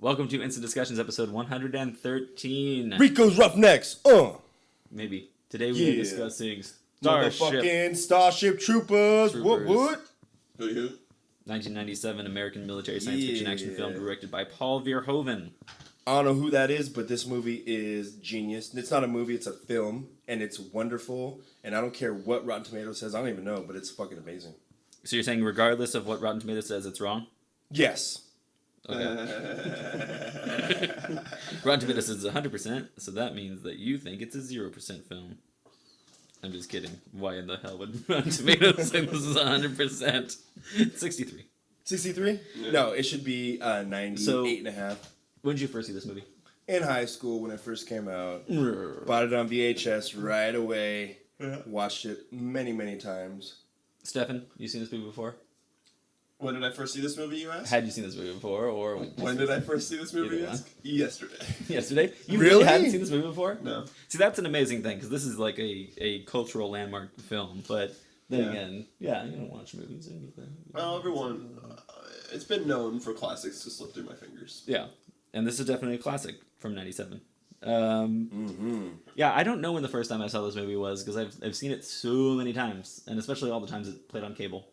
Welcome to Instant Discussions, episode 113. Rico's Roughnecks. Maybe. Today we are Yeah. discussing Starship. Motherfucking Starship Troopers. What? Who? 1997 American military science fiction action film directed by Paul Verhoeven. I don't know who that is, but this movie is genius. It's not a movie, it's a film, and it's wonderful. And I don't care what Rotten Tomatoes says. I don't even know, but it's fucking amazing. So you're saying regardless of what Rotten Tomatoes says, it's wrong? Yes. Okay. Rotten Tomatoes says 100%, so that means that you think it's a 0% film. I'm just kidding. Why in the hell would Rotten Tomatoes say this is 100%? 63. 63? Yeah. No, it should be 98 and a half. When did you first see this movie? In high school when it first came out. Bought it on VHS right away. Watched it many, many times. Steffan, you seen this movie before? When did I first see this movie, you asked? Had you seen this movie before, or When did I first see this movie, you Either asked? Yesterday. yesterday? You Really? hadn't seen this movie before? No. See, that's an amazing thing, because this is like a cultural landmark film, but then Yeah. again, yeah, you don't watch movies or anything. Well, everyone, it's been known for classics to slip through my fingers. Yeah, and this is definitely a classic from 97. Yeah, I don't know when the first time I saw this movie was, because I've seen it so many times, and especially all the times it played on cable.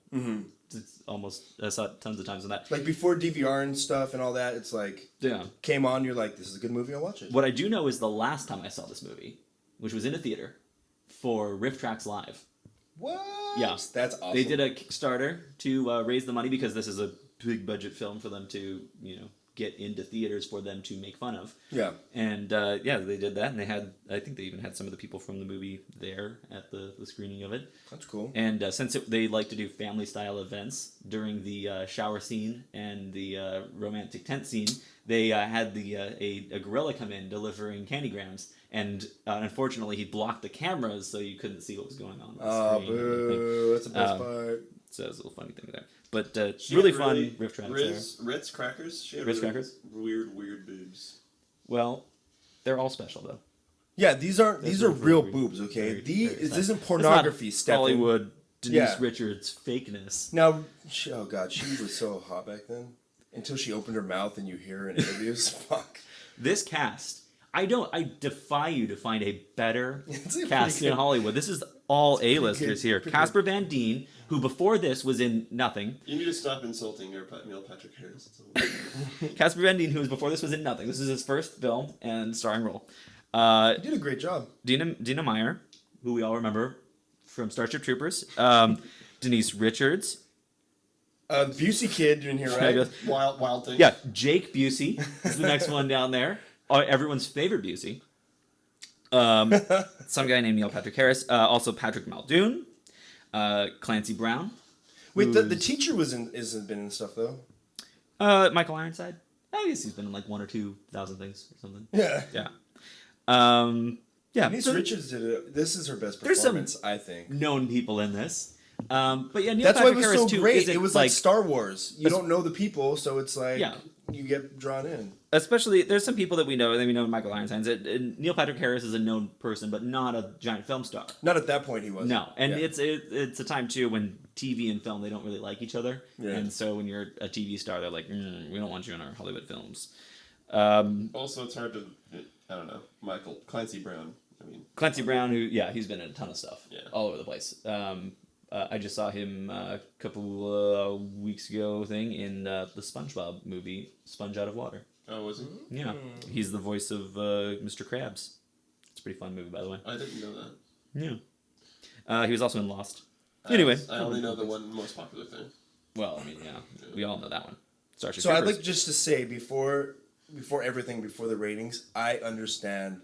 It's almost, I saw it tons of times on that. Like before DVR and stuff and all that, it's like, Yeah. came on, you're like, this is a good movie, I'll watch it. What I do know is the last time I saw this movie, which was in a theater, for Riff Tracks Live. What? Yeah. That's awesome. They did a Kickstarter to raise the money because this is a big budget film for them to, get into theaters for them to make fun of. Yeah. And they did that, and I think they even had some of the people from the movie there at the screening of it. That's cool. And since they like to do family-style events during the shower scene and the romantic tent scene, they had a gorilla come in delivering candygrams, and unfortunately he blocked the cameras so you couldn't see what was going on Oh, screen. boo. That's the best part. So it's a little funny thing there. But really fun riff tracks Ritz crackers? She had Ritz really crackers? Weird boobs. Well, they're all special, though. Yeah, these are real very, boobs, okay? very This nice. isn't pornography, It's not Steffan. Hollywood Denise Yeah. Richards fakeness. Now, oh god, she was so hot back then. Until she opened her mouth and you hear her in interviews. Fuck. This cast, I defy you to find a better It's a cast pretty in good- Hollywood. This is all A-listers good, here. pretty Casper Van Dien, who before this was in nothing. You need to stop insulting Neil Patrick Harris. Casper Van Dien, who was before this was in nothing. This is his first film and starring role. You did a great job. Dina Meyer, who we all remember from Starship Troopers. Denise Richards. Busey kid in here, right? Wild thing. Yeah, Jake Busey is the next one down there. Everyone's favorite Busey. Some guy named Neil Patrick Harris. Also Patrick Muldoon. Clancy Brown. Wait, the teacher isn't been in stuff though. Michael Ironside. I guess he's been in like 1 or 2,000 things or something. Yeah. Yeah. Yeah. Denise so Richards did it. This is her best There's some- performance, I think. known people in this. But yeah, Neil That's why Patrick it was Harris so too. great. isn't, It was like Star Wars. You don't know the people, so it's like Yeah. you get drawn in. Especially, there's some people that we know. We know Michael Ironside. Neil Patrick Harris is a known person, but not a giant film star. Not at that point he was. No, and Yeah. it's a time too when TV and film they don't really like each other, Yeah. and so when you're a TV star, they're like, we don't want you in our Hollywood films. Also, it's hard to, I don't know, Clancy Brown. I mean, Clancy Brown, he's been in a ton of stuff, Yeah. all over the place. I just saw him a couple weeks ago in the SpongeBob movie, Sponge Out of Water. oh, was he? Yeah, he's the voice of Mr. Krabs. It's a pretty fun movie, by the way. I didn't know that. Yeah. He was also in Lost. Anyway. I only know the one most popular thing. Well, I mean, yeah, we all know that one. Starship So I'd Troopers. like just to say before everything, before the ratings, I understand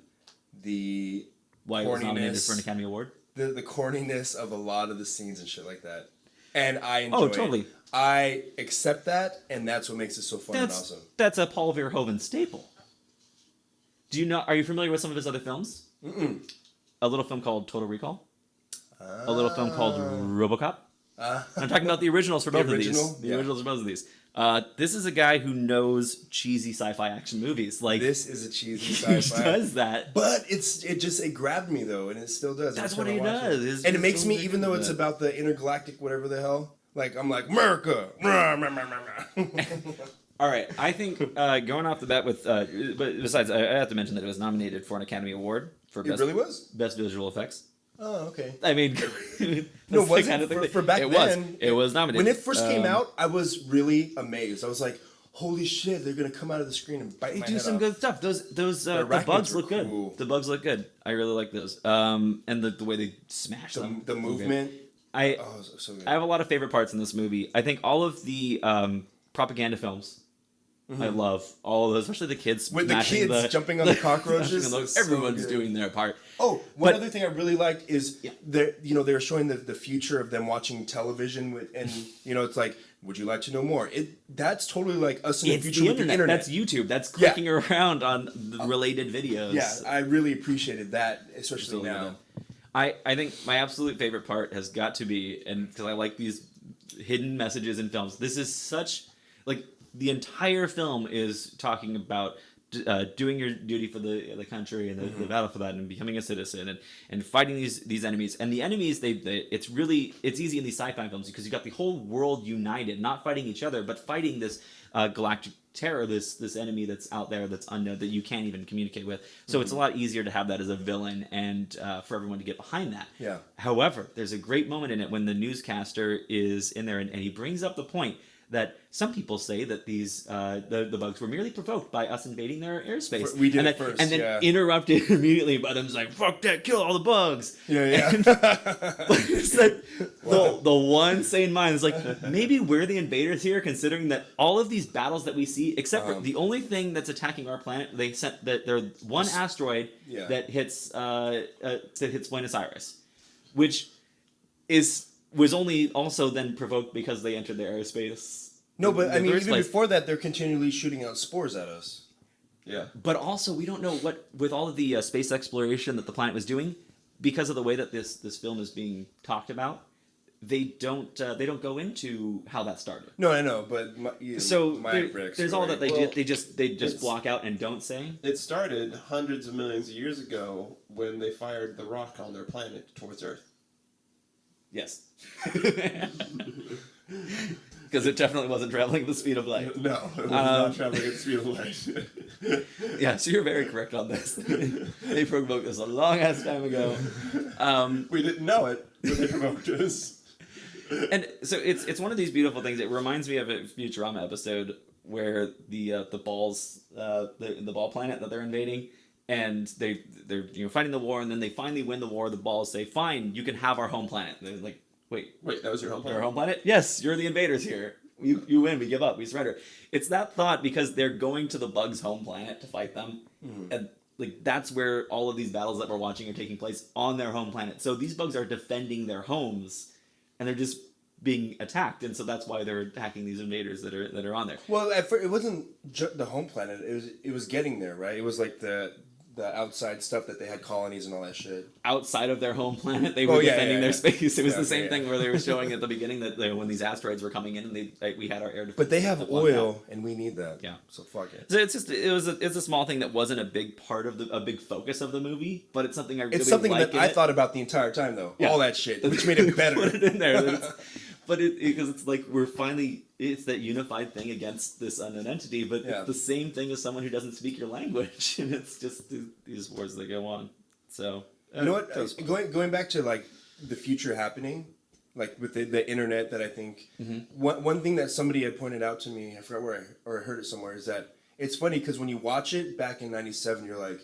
the Why it was nominated corniness. for an Academy Award. the corniness of a lot of the scenes and shit like that. And I enjoy it. Totally. I accept that, and that's what makes it so fun and awesome. That's a Paul Verhoeven staple. Do you know? Are you familiar with some of his other films? A little film called Total Recall. A little film called RoboCop. I'm talking about the originals for both of these. original? The Yeah. originals for both of these. This is a guy who knows cheesy sci-fi action movies. Like This is a cheesy he sci-fi. does that. But it grabbed me though, and it still does. That's every what he time I watch does. it. His- And it his makes me, films even though do it's that. about the intergalactic whatever the hell, like I'm like America. Rah, rah, rah, rah, rah. All right, I think going off the bat with, but besides, I have to mention that it was nominated for an Academy Award for It really was? best visual effects. Oh, okay. I mean, No, that's was the kind it? of thing For, that- for back it then, it was nominated when it first came out. I was really amazed. I was like, "Holy shit! They're gonna come out of the screen and bite They my do head some off." good stuff. Those the arachnids bugs were look good. cool. The bugs look good. I really like those. And the way they smash them. The movement. I Oh, so good. I have a lot of favorite parts in this movie. I think all of the propaganda films. I love all of those, especially the kids. With the smashing kids jumping on the cockroaches. smashing on those. It's so Everyone's good. doing their part. Oh, one But- other thing I really liked is Yeah. they were showing the future of them watching television with, and it's like, would you like to know more? That's totally like us in the It's future the with internet. the internet. That's YouTube. That's Yeah. clicking around on the related videos. Yeah, I really appreciated that, especially Absolutely now. not. I think my absolute favorite part has got to be, and because I like these hidden messages in films, this is such, like, the entire film is talking about doing your duty for the country and the battle for that, and becoming a citizen, and fighting these enemies. And the enemies, it's easy in these sci-fi films because you got the whole world united, not fighting each other, but fighting this galactic terror, this enemy that's out there that's unknown, that you can't even communicate with. So it's a lot easier to have that as a villain and for everyone to get behind that. Yeah. However, there's a great moment in it when the newscaster is in there and he brings up the point that some people say that these the bugs were merely provoked by us invading their airspace. We did and it then, first, and then yeah. interrupted immediately by them like, "Fuck that! Kill all the bugs!" Yeah. It's like the one sane mind is like, maybe we're the invaders here, considering that all of these battles that we see, except for the only thing that's attacking our planet, they sent that there's one asteroid Yeah. that hits Buenos Aires, which was only also then provoked because they entered their airspace. No, but in I the mean, first even place. before that, they're continually shooting out spores at us. Yeah. But also, we don't know what, with all of the space exploration that the planet was doing, because of the way that this film is being talked about, they don't go into how that started. No, I know, but So bricks. there's all that Well, they just it's- block out and don't say. It started hundreds of millions of years ago when they fired the rock on their planet towards Earth. Yes. Because it definitely wasn't traveling the speed of light. No, it was not traveling at the speed of light. Yeah, so you're very correct on this. They provoked this a long ass time ago. We didn't know it, but they provoked us. And so it's one of these beautiful things. It reminds me of a Futurama episode where the balls the ball planet that they're invading, and they're fighting the war, and then they finally win the war. The balls say, "Fine, you can have our home planet." They're like, "Wait, Wait, that was your home our planet? home planet? Yes, you're the invaders here. You win. We give up. We surrender." It's that thought because they're going to the bugs' home planet to fight them, and like that's where all of these battles that we're watching are taking place, on their home planet. So these bugs are defending their homes, and they're just being attacked, and so that's why they're attacking these invaders that are on there. Well, at first, it wasn't the home planet. It was getting there, right? It was like the outside stuff that they had colonies and all that shit. Outside of their home planet, they were defending their space. It was the same thing where they were showing at the beginning that when these asteroids were coming in, and we had our air defense. But they have oil, and we need that. Yeah. So fuck it. So it's a small thing that wasn't a big part of a big focus of the movie, but it's something I really It's something like that I thought about the entire time, though. Yeah. All that shit, which made it better. Put it in there. But because it's like it's that unified thing against this unknown entity, but Yeah. it's the same thing as someone who doesn't speak your language, and it's just these wars that go on. So You know what? that was- Going back to like the future happening, like with the internet, that I think one thing that somebody had pointed out to me, I forgot where I heard it somewhere, is that it's funny because when you watch it back in '97, you're like,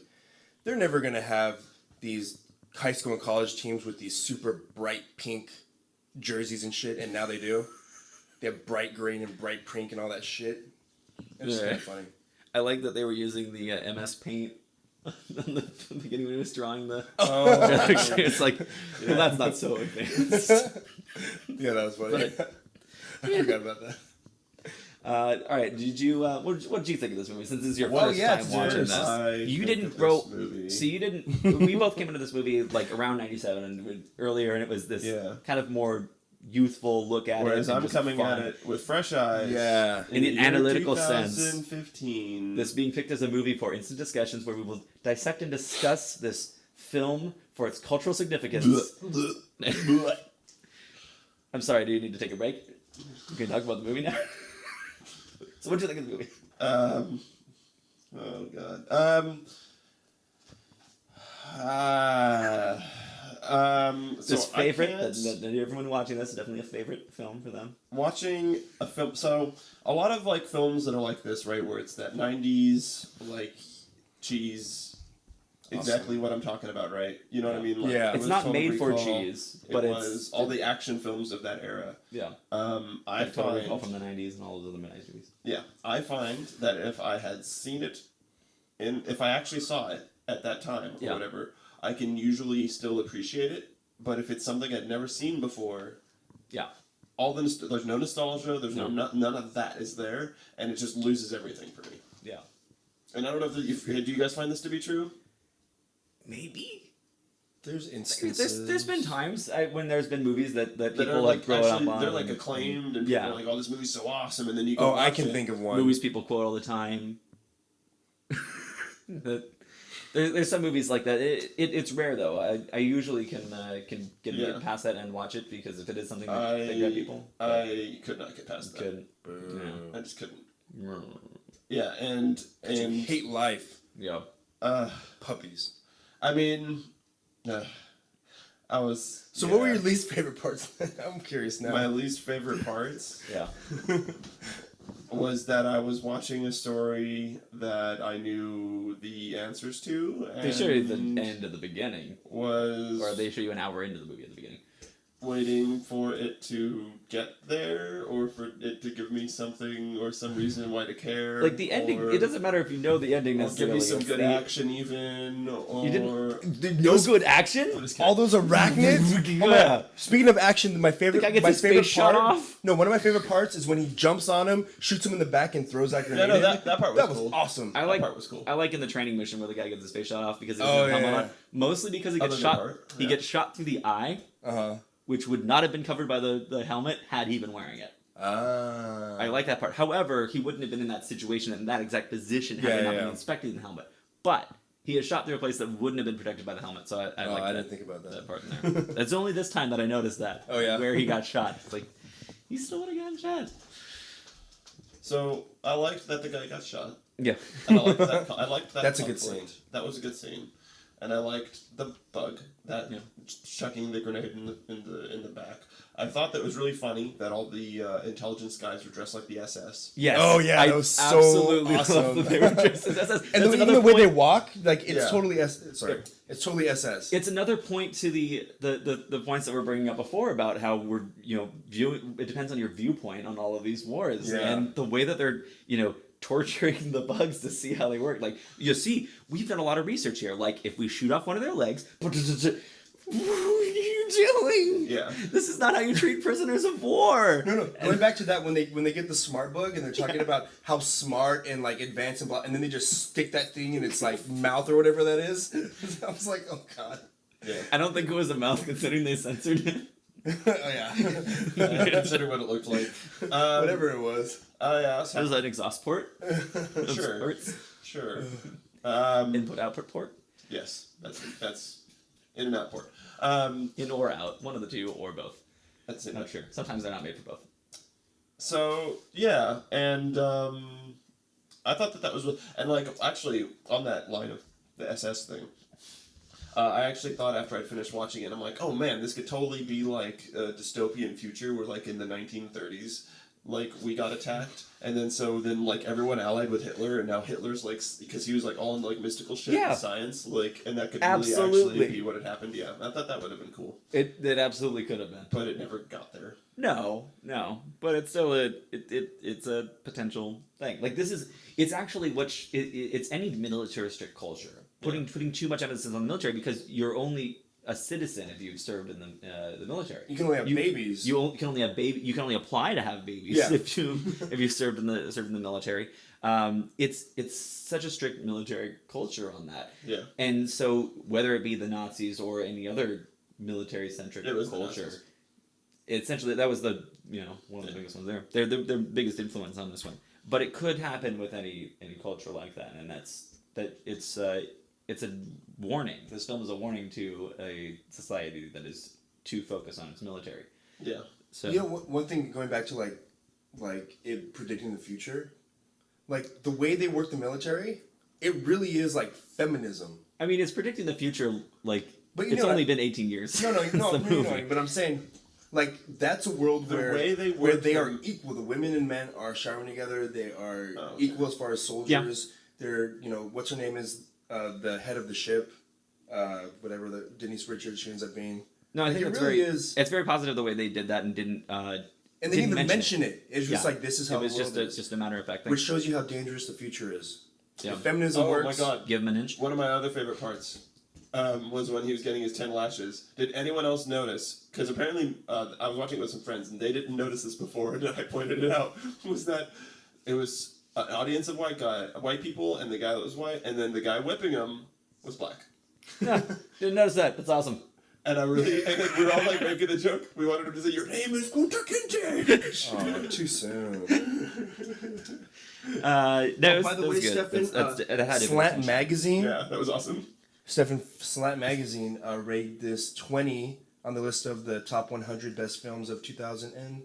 they're never gonna have these high school and college teams with these super bright pink jerseys and shit, and now they do. They have bright green and bright pink and all that shit. It's just kind of funny. I like that they were using the MS Paint on the beginning when he was drawing the. Oh, It's like, well, that's not so advanced. yeah, that was funny. I forgot about that. All right, did you? What did you think of this movie? Since this is your Well, first yeah, time it's watching yours. this, you didn't grow. grow. So you didn't. We both came into this movie like around '97 and earlier, and it was this kind of more youthful look at it. Whereas and I'm just coming fun. at it with fresh eyes. Yeah. In the an year analytical sense. 2015. This being picked as a movie for instant discussions, where we will dissect and discuss this film for its cultural significance. I'm sorry. Do you need to take a break? We can talk about the movie now. So what do you think of the movie? Oh god. So This favorite I can't- that everyone watching this is definitely a favorite film for them. watching a film. So a lot of like films that are like this, right, where it's that '90s like cheese. Exactly what I'm talking about, right? You know what I mean? Like, Yeah. it It's was not Total made for Recall, cheese, but it it's was all the action films of that era. yeah. I Like Total find Recall from the '90s and all those other '90s movies. Yeah, I find that if I had seen it, if I actually saw it at that time or Yeah. whatever, I can usually still appreciate it. But if it's something I'd never seen before, Yeah. there's no nostalgia, there's none of that is there, and it just loses everything for me. Yeah. And I don't know if do you guys find this to be true? Maybe. There's instances. There's been times when there's been movies that That people are like grow actually, up on. they're like acclaimed, and people Yeah. are like, "Oh, this movie's so awesome," and then you go. Oh, I watch can it. think of one. movies people quote all the time. There's some movies like that. It's rare though. I usually can get past that and watch it because if it is something that grab people, I could not get past that. couldn't. I just couldn't. Yeah. Yeah, and You hate life. Yeah. Puppies. I mean, I was. So what were your least favorite parts? I'm curious now. My least favorite parts Yeah. was that I was watching a story that I knew the answers to. They show you the and end of the beginning, Was or they show you an hour into the movie at the beginning. waiting for it to get there, or for it to give me something or some reason why to care. Like the ending, or, it doesn't matter if you know the ending or give necessarily. me some it's good the- action, even. Or You didn't. No good action. I'm just kidding. All those arachnids. Oh my- Yeah. Speaking of action, my favorite. The guy gets my his favorite face shot part. off? No, one of my favorite parts is when he jumps on him, shoots him in the back, and throws that grenade. no, in. that part was That was cool. awesome. I like part was cool. I like in the training mission where the guy gets his face shot off because he Oh, doesn't have a helmet yeah, on. Mostly because he Other gets than shot. part, He yeah. gets shot through the eye, which would not have been covered by the helmet had he been wearing it. I like that part. However, he wouldn't have been in that situation in that exact position had he not been inspecting the helmet. But he is shot through a place that wouldn't have been protected by the helmet. So I like I that, didn't think about that part in there. It's only this time that I noticed that. Oh, yeah? Where he got shot. It's like he still would have gotten shot. So I liked that the guy got shot. Yeah. And I liked that. I liked that. That's a good conflict. scene. That was a good scene, and I liked the bug that chucking the grenade in the back. I thought that was really funny that all the intelligence guys were dressed like the SS. Yes. Oh, yeah, I that was so absolutely awesome. love that they were dressed as SS. And That's even another the way they point- walk, like it's Yeah. totally it's totally SS. It's another point to the points that we're bringing up before about how we're viewing. It depends on your viewpoint on all of these wars Yeah. and the way that they're torturing the bugs to see how they work. Like you see, we've done a lot of research here. Like if we shoot off one of their legs, what are you doing? Yeah. This is not how you treat prisoners of war. No. Going back to that when they get the smart bug and they're talking about how smart and like advanced and blah, and then they just stick that thing in its like mouth or whatever that is. I was like, oh god. Yeah. I don't think it was a mouth considering they censored it. Oh yeah. Consider what it looked like. Whatever it was. Oh yeah. That was an exhaust port. Of Sure. sorts. Sure. Input output port. Yes. That's in and out port. In or out, one of the two or both. That's it. Not sure. Sometimes they're not made for both. So yeah, and I thought that was and like actually on that line of the SS thing, I actually thought after I'd finished watching it, I'm like, oh man, this could totally be like a dystopian future where like in the 1930s, like we got attacked, and then like everyone allied with Hitler, and now Hitler's like because he was like all in like mystical shit Yeah. and science, like, and that could Absolutely. really actually be what had happened. Yeah, I thought that would have been cool, It absolutely could have been. but it never got there. No, but it's still it's a potential thing. Like it's actually it's any militaristic culture putting too much emphasis on the military because you're only a citizen if you've served in the military. You can only have babies. You can only have baby. You can only apply to have babies Yeah. if you served in the military. It's such a strict military culture on that. Yeah. And so whether it be the Nazis or any other military centric It was the culture, Nazis. essentially that was the one of the biggest ones there. They're their biggest influence on this one. But it could happen with any culture like that, and it's a warning. This film is a warning to a society that is too focused on its military. Yeah. So One thing going back to like it predicting the future. like the way they work the military, it really is like feminism. I mean, it's predicting the future. Like, But it's only been 18 years. No, since the movie. but I'm saying, like, that's a world The where way they where work they are them- equal. The women and men are showering together. They are okay. equal as far as soldiers. They're, what's her name is the head of the ship, whatever the Denise Richards she ends up being. No, I think it it's really very is. it's very positive the way they did that and didn't. And they didn't didn't even mention it. It's just Yeah. like this is how it was the world just is. just a matter of fact thing. Which shows you how dangerous the future is. Yeah. If feminism Oh works. my god. Give him an inch. One of my other favorite parts was when he was getting his 10 lashes. Did anyone else notice? Because apparently I was watching it with some friends and they didn't notice this before, and I pointed it out. Was that it was an audience of white people, and the guy that was white, and then the guy whipping him was black. Didn't notice that. That's awesome. And and then we were all like making the joke. We wanted him to say, "Your name is Kunta Kinte." Oh, too soon. No, By the way, Steffan, it had Slant Magazine. Yeah, that was awesome. Steffan, Slant Magazine rated this 20 on the list of the top 100 best films of 2000 and...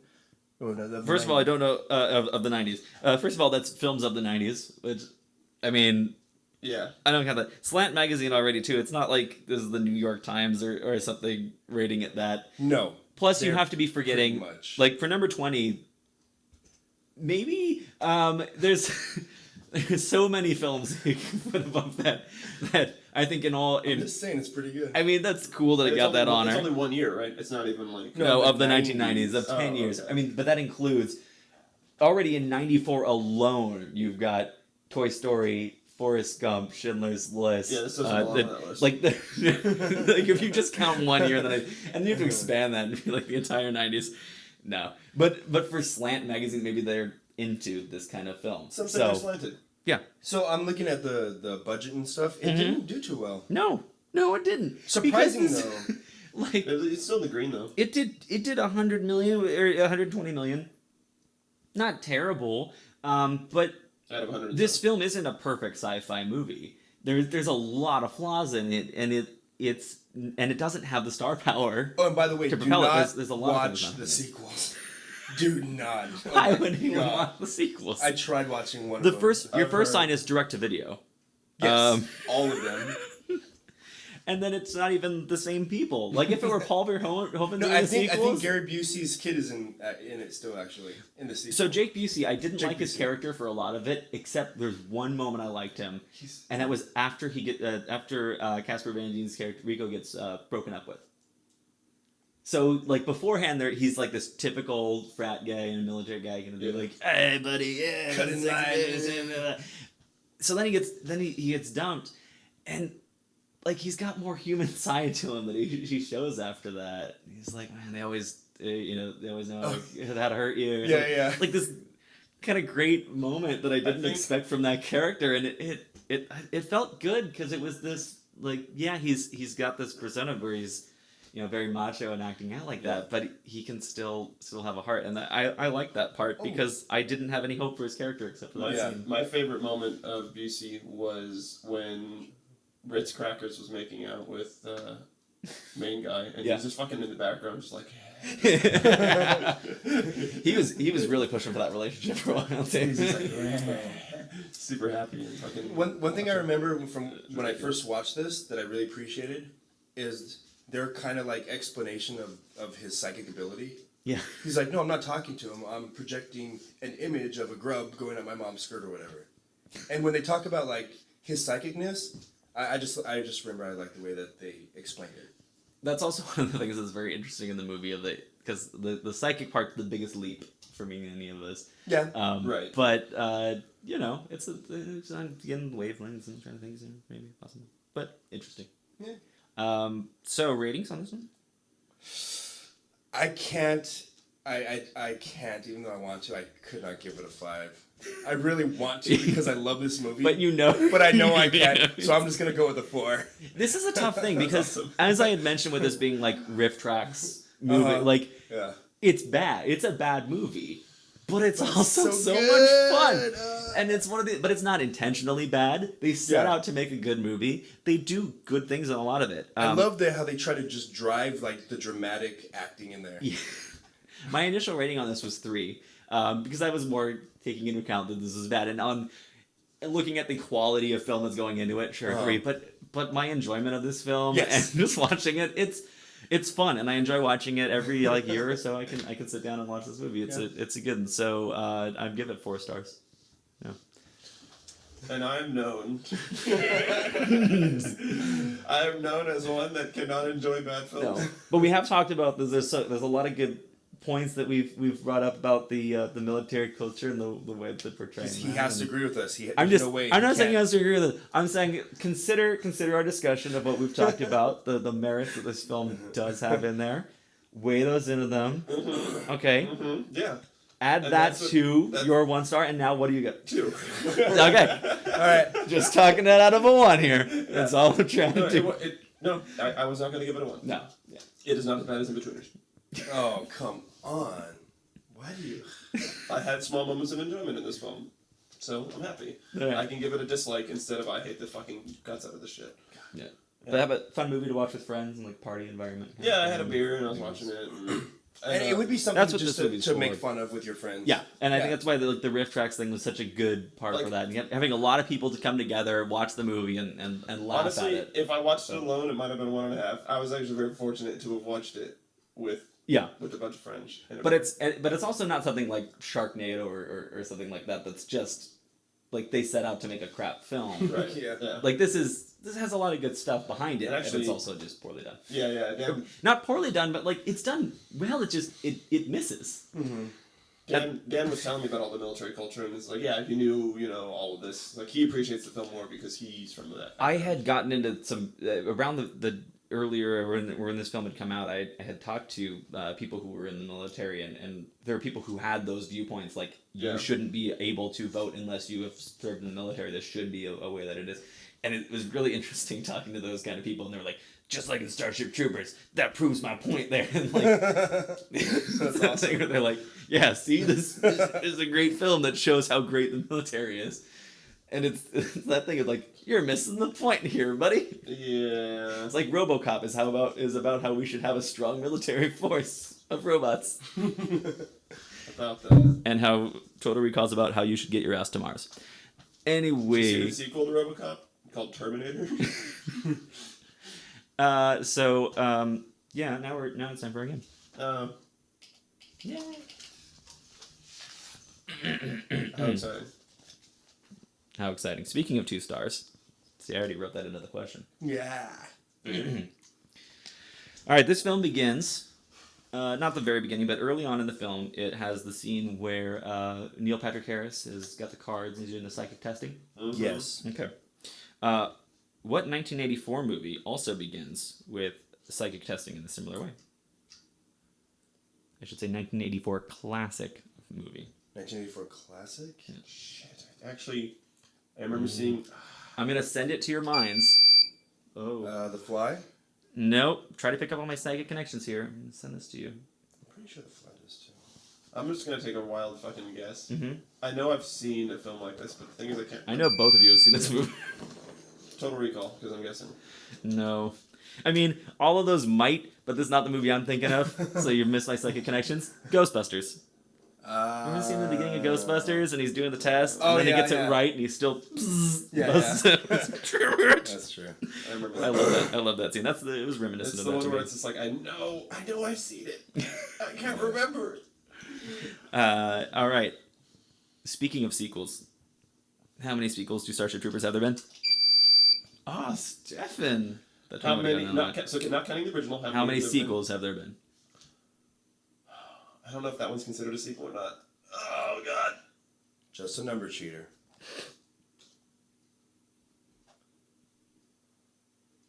Oh, no, the First of all, I don't know of the 90s. First of all, that's films of the 90s, which, I mean, Yeah. I don't count that. Slant Magazine already, too. It's not like this is the New York Times or something rating it that. No. Plus, you They're have to be forgetting, pretty much. like, for number 20, maybe there's so many films you can put above that I think I'm just saying, it's pretty good. I mean, that's cool that it It's got only that one- honor. It's only 1 year, right? It's not even like... No, the of the 90s. 1990s, of 10 Oh, years. okay. I mean, but that includes, already in 94 alone, you've got Toy Story, Forrest Gump, Schindler's List. Yeah, this doesn't belong on that list. Like, like, if you just count 1 year, then and you have to expand that and be like the entire 90s. No. But for Slant Magazine, maybe they're into this kind of film. Some say they're slanted. Yeah. So I'm looking at the budget and stuff. It didn't do too well. No, it didn't. Surprising, Because though. Like, It's still in the green, though. it did 100 million or 120 million. Not terrible, but Out of 100. this film isn't a perfect sci-fi movie. There's a lot of flaws in it, and it doesn't have the star power. Oh, and by the way, To do propel it, not there's a lot of things watch not the in it. sequels. Do not. Oh Why my would anyone God. want the sequels? I tried watching one The of them. first, your I've first heard- sign is direct to video. Yes, all of them. And then it's not even the same people. Like if it were Paul Verhoeven No, doing I the think sequels. Gary Busey's kid is in it still, actually, in the sequel. So Jake Busey, I didn't Jake like his Busey. character for a lot of it, except there's one moment I liked him, and that was after Casper Van Dien's character Rico gets broken up with. So like beforehand, he's like this typical frat guy and military guy, gonna be like, "Hey, buddy, yeah, Cutting lines." So then he gets dumped, and like he's got more human side to him that he shows after that. He's like, man, they always know how to hurt you. Yeah, yeah. Like this kind of great moment that I didn't think- expect from that character, and it felt good because it was this like, yeah, he's got this persona where he's very macho and acting out like that, but he can still have a heart, and I like that part because I didn't have any hope for his character except for that scene. My favorite moment of Busey was when Ritz Crackers was making out with main guy, and he Yeah. was just fucking in the background, just like... he was really pushing for that relationship for a while too. He's just like, super happy and fucking... One thing I remember from when I first watched this that I really appreciated is their kind of like explanation of his psychic ability. Yeah. He's like, no, I'm not talking to him. I'm projecting an image of a grub going up my mom's skirt or whatever. And when they talk about like his psychicness, I just remember I like the way that they explained it. That's also one of the things that's very interesting in the movie because the psychic part's the biggest leap for me in any of this. Yeah. Right. But it's on again wavelengths and trying to things maybe possible, but interesting. Yeah. So ratings on this one? I can't. I can't, even though I want to. I could not give it a 5. I really want to because I love this movie. But But I know I can't, so I'm just gonna go with a 4. This is a tough thing because, awesome. as I had mentioned with this being like riff tracks movie, Uh-huh. like Yeah. it's bad. It's a bad movie, but it's also so good. much fun. And it's but it's not intentionally bad. They set Yeah. out to make a good movie. They do good things in a lot of it. I love how they try to just drive like the dramatic acting in there. Yeah. My initial rating on this was 3. because I was more taking into account that this was bad, and on looking at the quality of film that's going into it, sure, Uh-huh. 3. But my enjoyment of this film Yes. and just watching it, it's fun, and I enjoy watching it every year or so. I can sit down and watch this movie. It's a good one. So I'd give it 4 stars. Yeah. And I'm known. I'm known as one that cannot enjoy bad films. No, but we have talked about this. There's a lot of good points that we've brought up about the military culture and the way that portraying. He that. has to And agree with us. I'm there's just. no way I'm not he saying he can't. has to agree with it. I'm saying consider our discussion of what we've talked about, the merits that this film does have in there. Weigh those into them. Okay. Yeah. Add And that that's what- to that's- your 1 star, and now what do you get? 2. Okay. All right. Just talking that out of a 1 here. That's all we're trying No, to do. I was not going to give it a 1. No. Yeah. It is not as bad as In-Betweeners. Oh, come on. Why do you? I had small moments of enjoyment in this film. So I'm happy. Yeah. I can give it a dislike instead of I hate the fucking guts out of this shit. Yeah. But have a fun movie to watch with friends and like party environment. Yeah, I had a beer and I was watching it. And it would be something That's what just this movie's to make for. fun of with your friends. Yeah, and I think Yeah. that's why the riff tracks thing was such a good part Like- for that. And having a lot of people to come together, watch the movie, and laugh Honestly, at it. if I watched it alone, it might have been 1.5. I was actually very fortunate to have watched it with Yeah, a bunch of friends. but it's also not something like Sharknado or something like that. That's just like they set out to make a crap film. right. Yeah. Like this has a lot of good stuff behind it, And and actually- it's also just poorly done. Yeah. Not poorly done, but like it's done well. It just it misses. Dan was telling me about all the military culture, and it's like, yeah, he knew, all of this. Like, he appreciates the film more because he's from that. I had gotten into some around the earlier when this film had come out. I had talked to people who were in the military, and there are people who had those viewpoints. Like Yeah. you shouldn't be able to vote unless you have served in the military. This should be a way that it is, and it was really interesting talking to those kind of people. And they were like, just like in Starship Troopers, that proves my point there. And like, That's awesome. they're like, yeah, see, this is a great film that shows how great the military is. And it's that thing of like, you're missing the point here, buddy. Yeah. It's like RoboCop is about how we should have a strong military force of robots, About that. and how Total Recall's about how you should get your ass to Mars. Did you Anyway, see the sequel to RoboCop called Terminator? yeah, now it's time for a game. Yeah. How exciting. How exciting! Speaking of 2 stars, see, I already wrote that into the question. Yeah. All right, this film begins, not the very beginning, but early on in the film, it has the scene where Neil Patrick Harris has got the cards and he's doing the psychic testing. Yes. Okay. What 1984 movie also begins with psychic testing in a similar way? I should say 1984 classic movie. 1984 classic. Shit. Actually, I remember seeing... I'm going to send it to your minds. Oh. The Fly. Nope. Try to pick up all my psychic connections here. I'm going to send this to you. I'm pretty sure The Fly does too. I'm just going to take a wild fucking guess. Mm-hmm. I know I've seen a film like this, but the thing is I can't... I know both of you have seen this movie. Total Recall, because I'm guessing. No. I mean, all of those might, but this is not the movie I'm thinking of, so you missed my psychic connections. Ghostbusters. Remember the scene in the beginning of Ghostbusters, and he's doing the test, Oh, and then yeah, he gets yeah. it right, and he's still... Yeah, busts out. That's true. I remember I love that. I love that scene. It was reminiscent It's of the that one to where me. it's just like, I know I've seen it. I can't remember. All right. Speaking of sequels, how many sequels do Starship Troopers have there been? Oh, Steffan. How many? Not counting the original. How many have there sequels have there been? been? I don't know if that one's considered a sequel or not. Oh god. Just a number cheater.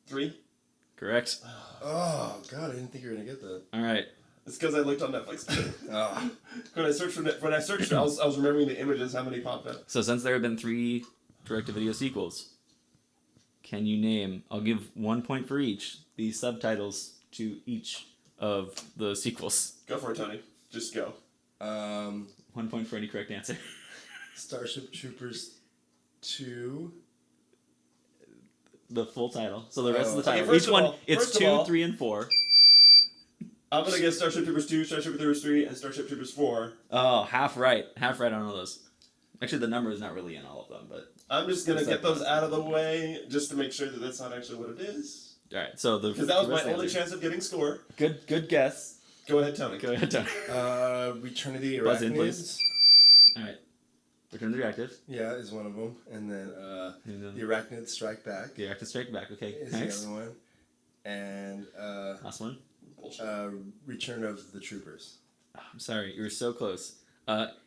3. Correct. Oh God, I didn't think you were gonna get that. All right. It's because I looked on Netflix. Oh. When I searched, I was remembering the images. How many popped up? So since there have been 3 direct-to-video sequels, can you name? I'll give 1 point for each. The subtitles to each of the sequels. Go for it, Tony. Just go. 1 point for any correct answer. Starship Troopers 2. The full title. So the rest of the Okay, title. first Each of one. all- It's first of 2, all- 3, and 4. I'm gonna get Starship Troopers 2, Starship Troopers 3, and Starship Troopers 4. Oh, half right on all those. Actually, the number is not really in all of them, but I'm just gonna get those out of the way just to make sure that that's not actually what it is. all right. So Because that was my only chance of getting score. Good guess. Go ahead, Tony. Go ahead, Tony. Return of the Buzz in, Arachnids. please. All right. Return to the Reactive. Yeah, is one of them, and then And the Arachnids Strike Back the Reactive Strike Back. Okay. is Next. the other one, and Last one. Return of the Troopers. Oh, I'm sorry, you were so close.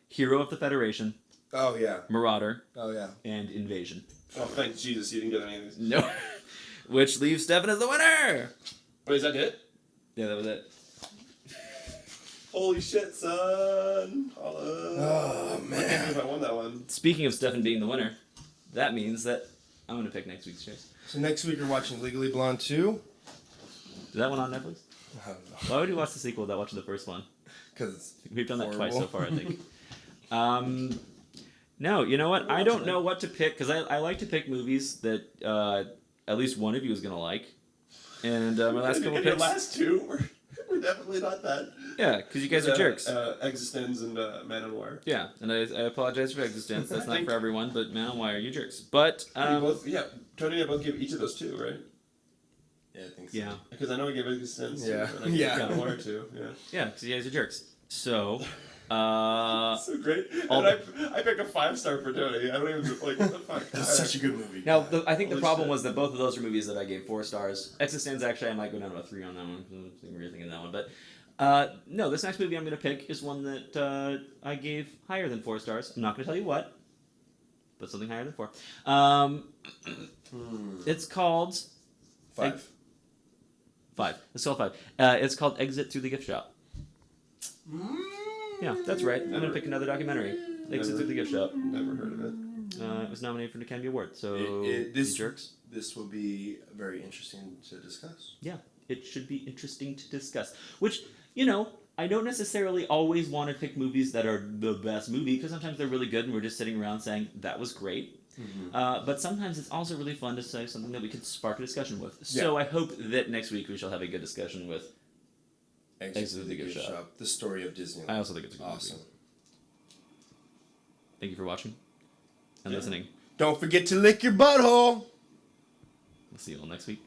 Hero of the Federation, Oh yeah. Marauder, Oh yeah. and Invasion. Oh, thank Jesus you didn't get any of these. No. Which leaves Steffan as the winner. Wait, is that it? Yeah, that was it. Holy shit, son! Oh I can't man. believe I won that one. Speaking of Steffan being the winner, that means that I'm going to pick next week's choice. So next week we're watching Legally Blonde 2. Is that one on Netflix? I don't know. Why would you watch the sequel without watching the first one? Because We've done that twice horrible. so far, I think. No, you know what? I don't know what to pick because I like to pick movies that at least one of you is going to like. And my last couple Your picks. last two we're definitely not that. Yeah, because you guys are jerks. Existence and Man and War. Yeah, and I apologize for Existence. That's I not think- for everyone, but man, why are you jerks? But We both, yeah, Tony and I both gave each of those two, right? yeah, I think so. yeah, Because I know I gave Existence. Yeah. And I gave Yeah. Man and War too. Yeah. yeah, because you guys are jerks. So, So great. all And I picked a 5-star for Tony. I don't even like what the fuck. It's such a good movie. now I think the Holy problem shit. was that both of those were movies that I gave 4 stars. Existence, actually, I might go down to a 3 on that one. I'm really thinking that one, but no, this next movie I'm going to pick is one that I gave higher than 4 stars. I'm not going to tell you what, but something higher than 4. It's called 5. 5. It's called 5. It's called Exit Through the Gift Shop. Yeah, that's right. I'm gonna pick another documentary. Exit Through the Gift Shop. Never heard of it. It was nominated for the Academy Award. So This you jerks. This will be very interesting to discuss. Yeah, it should be interesting to discuss. Which I don't necessarily always want to pick movies that are the best movie because sometimes they're really good and we're just sitting around saying that was great. But sometimes it's also really fun to say something that we could spark a discussion with. So I hope that next week we shall have a good discussion with. Exit Through the Gift Shop. The story of Disney. I also think it's a good Awesome. movie. Thank you for watching and listening. Don't forget to lick your butthole. We'll see you all next week.